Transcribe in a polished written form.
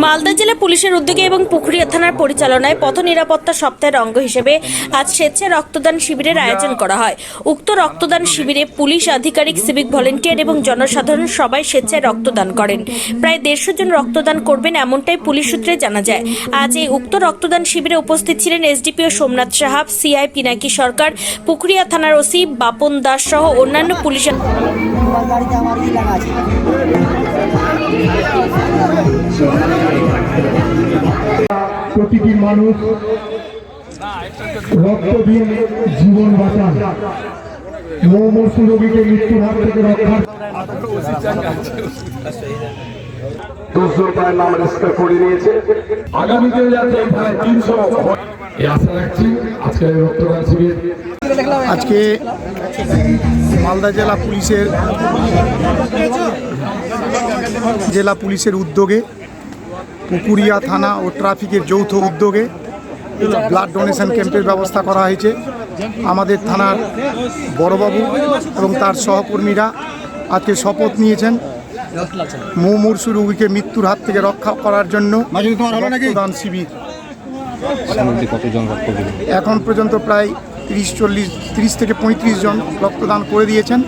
মালদা জেলা পুলিশের উদ্যোগে এবং পুকুরিয়া থানার পরিচালনায় পথ নিরাপত্তা সপ্তাহের অঙ্গ হিসেবে আজ স্বেচ্ছায় রক্তদান শিবিরের আয়োজন করা হয়। উক্ত রক্তদান শিবিরে পুলিশ আধিকারিক, সিভিক ভলেন্টিয়ার এবং জনসাধারণ সবাই স্বেচ্ছায় রক্তদান করেন। প্রায় 150 জন রক্তদান করবেন এমনটাই পুলিশ সূত্রে জানা যায়। আজ এই উক্ত রক্তদান শিবিরে উপস্থিত ছিলেন এসডিপিও সোমনাথ সাহাব, সিআই পিনাকি সরকার, পুকুরিয়া থানার ওসি বাপন দাস সহ অন্যান্য পুলিশ। প্রতিটি মানুষ রক্ত দিয়ে জীবন বাঁচান, মুমূর্ষু রোগীকে মৃত্যুর হাত থেকে রক্ষার দুর্যোগের নাম রেজিস্টার করে নিয়েছে। আগামীতে যাতে প্রায় 300 আশা রাখছি। আজকে রক্তদান শিবির আজকে মালদা জেলা পুলিশের উদ্যোগে পুকুরিয়া থানা ও ট্রাফিকের যৌথ উদ্যোগে ব্লাড ডোনেশন ক্যাম্পের ব্যবস্থা করা হয়েছে। আমাদের থানার বড়বাবু এবং তার সহকর্মীরা আজকে শপথ নিয়েছেন মুমূর্ষু রোগীকে মৃত্যুর হাত থেকে রক্ষা করার জন্য রক্তদান শিবির। এখন পর্যন্ত প্রায় 30 থেকে 35 জন রক্তদান করে দিয়েছেন।